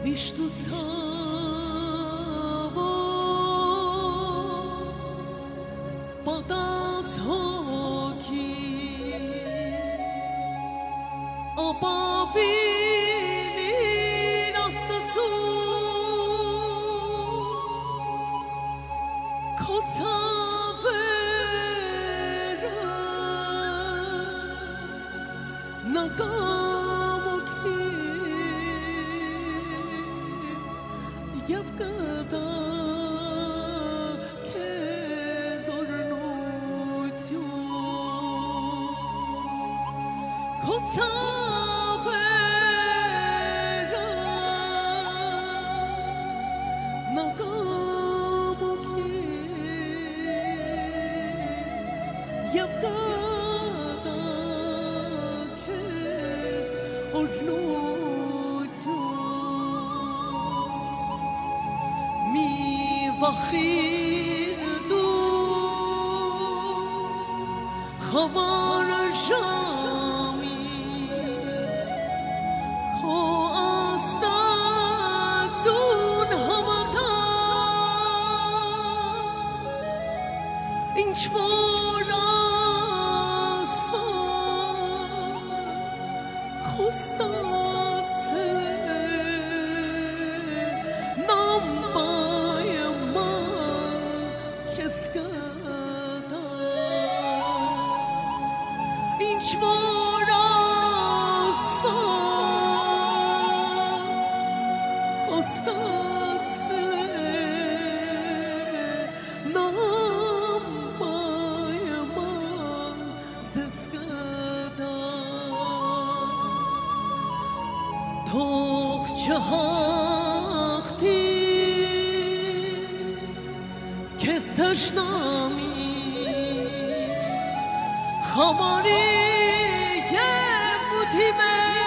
Vishnu Savo Padathoki Apavini Nastatsu Kotsavera Nagamoki Yavgada Kezornutyu Kotsavera Nagamoki Yavgada Kezornutyu Mi vachildu Khabar shami Ho astazun havata Inch vorasa Khostase Թող չհաղթի քեզ թշնամի խավարի և մութի մեջ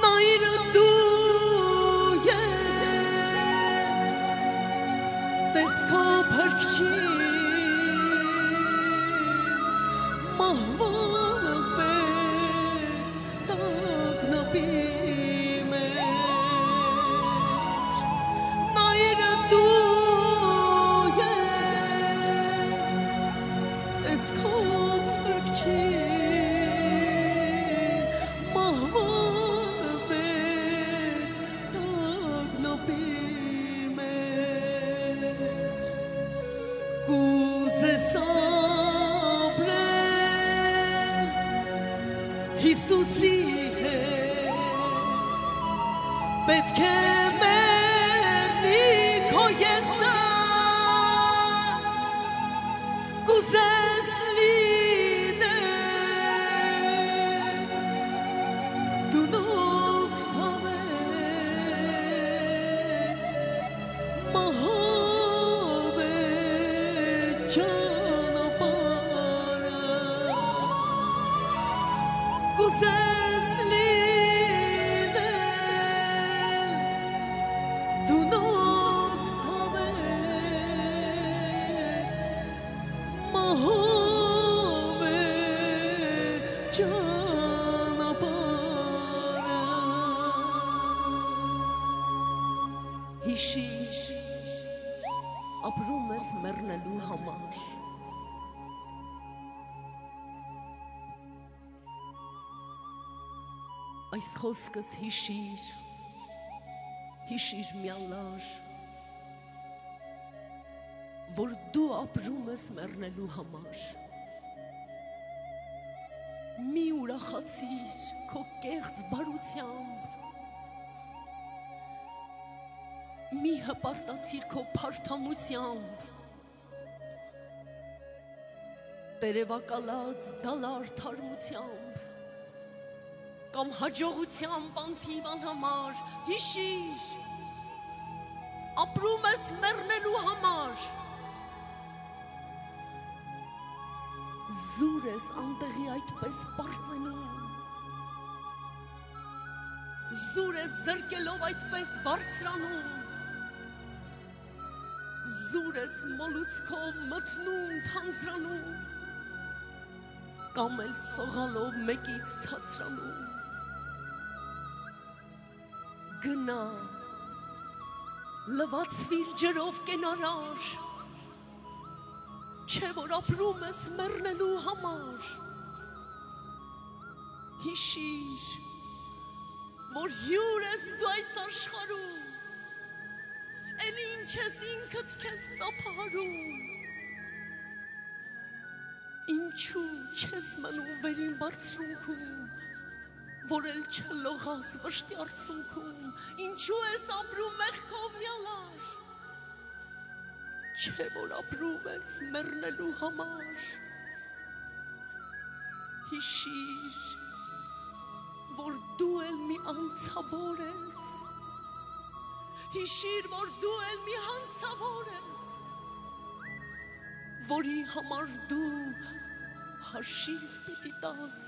նայր դու և տեսքո փրկչի մահվանը պես տագնապի մեջ նայր դու և տեսքո փրկչի մահվանը պես տագնապի մեջ կուզես Հիսուսի հետ պետք է մեռնի քո եսը կուզես լինել դու նոկտավեր մահով է ճանապարհը Կուզես լինել դու նոկտավեր մահով է ճանապարհը Հիշիր ապրում ես մեռնելու համար Այս խոսքս հիշիր, հիշիր միալար, որ դու ապրում ես մեռնելու համար Մի ուրախացիր քո կեղծ բարությամբ Մի հպարտացիր քո փարթամությամբ Տերևակալած դալար թարմությամբ Կամ հաջողությամբ անթիվան համար հիշիր ապրում ես մեռնելու համար զուր ես անտեղի այդպես պարծենում զուր ես զրկելով այդպես բարձրանում զուր ես մոլուցքով մթնում թանձրանում կամ էլ սողալով մեկից ցածրանում Գնա լվացվիր ջրով կենարար, չէ որ ապրում ես մեռնելու համար, հիշիր, որ հյուր ես դու այս աշխարհում, էլ ինչ ես ինքդ քեզ ծափահարում, ինչու չես մնում վերին բարձրունքում, որ էլ չլողաս վշտի արցունքում, ինչու ես ապրում մեղքով միալար, չէ որ ապրում ես մեռնելու համար, հիշիր, որ դու էլ մի անցավոր ես, հիշիր, որ դու էլ մի հանցավոր ես, որի համար դու հաշիվ պիտի տաս,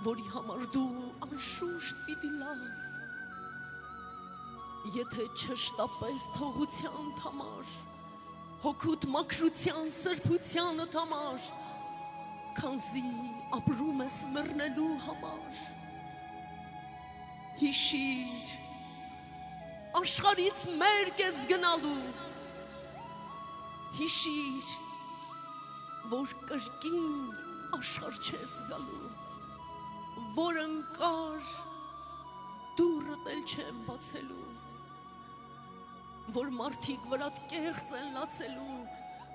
որի համար դու անշուշտ պիտի լաս, եթե չշտապես թողության համար, հոգուտ մաքրության սրբությանդ համար, քանզի ապրում ես մեռնելու համար, հիշիր, աշխարհից մերկ ես գնալու, հիշիր, որ կրկին աշխարհ չես գալու, որ ընկար դուռդ էլ չեմ բացելու, որ մարդիկ վրատ կեղծ են լացելու,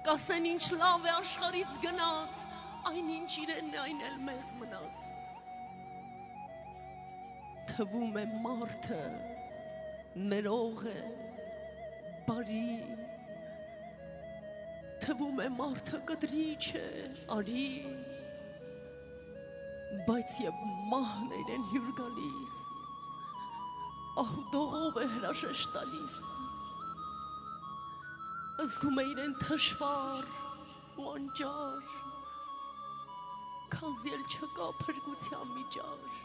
կասեն ինչ լավ է աշխարհից գնաց, այն ինչ իրենն է այն էլ մեզ մնաց, թվում է մարդը ներող է, բարի, թվում է մարդը կտրիչ է, արի, բայց և մահն իրեն հյուր գալիս, ահուդողով է հրաշեշտ տալիս, զգում է իրեն թշվար ու անճար, քանզի էլ չկա փրկության միջար,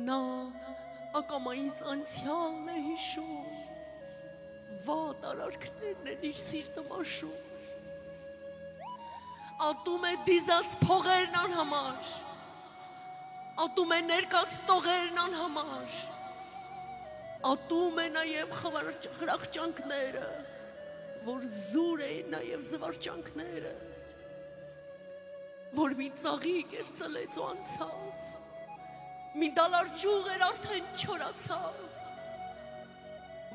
նա ակամայից անցյալն է հիշում, վատ արարքներն են իր սիրտը մաշում, ատում է դիզած փողերն անհամար, ատում է ներկած տողերն անհամար, ատում է նաև խրախճանքները, որ զուր էին նաև զվարճանքները, որ մի ծաղիկ էր ծլեց ու անցավ, մի դալար ջուղ էր արդեն չորացավ,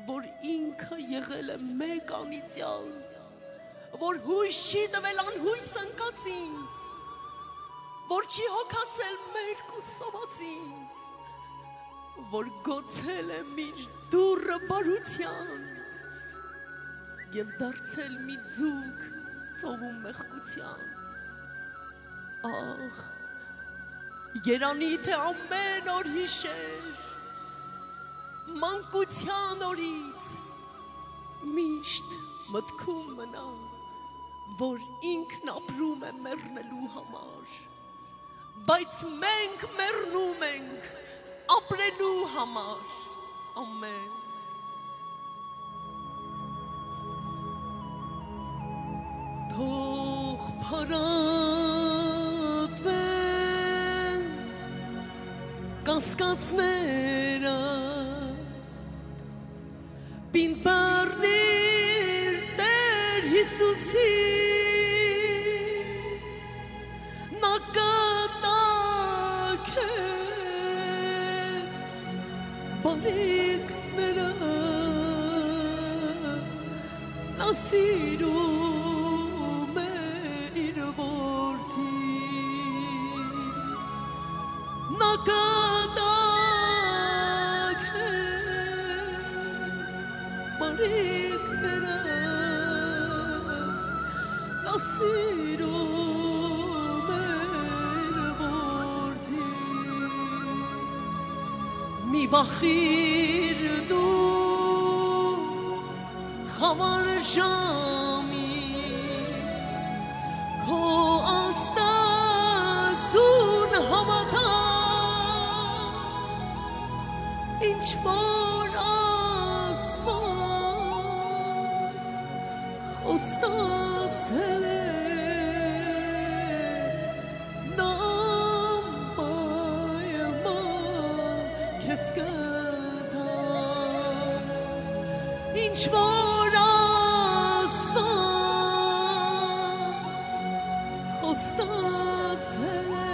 որ ինքը եղել է մեկ անիծյալ, որ հույս չի տվել անհույս ընկածին, որ չի հոգացել մերկ ու սովածին, որ գոցել է միշտ դուռը բարության և դարձել մի ձուկ ծովում մեղկության, աղ, երանի թե ամեն օր հիշեր, մանկության օրից միշտ մտքում մնա, որ ինքն ապրում է մեռնելու համար, բայց մենք մեռնում ենք ապրելու համար, ամեն։ Թող փարատվեն կասկածները, Պին բառնիր Տեր Հիսուսի, նա կտա քեզ բարիքները, նա սիրում է իր որդին, նա կտա բարիքները, նա սիրում է իր որդին, մի վախիր դու խավար ժամի, քո Աստծուն հավատա, ինչ որ խոստացել է, նա պայման ինչ որ ասած խոստացել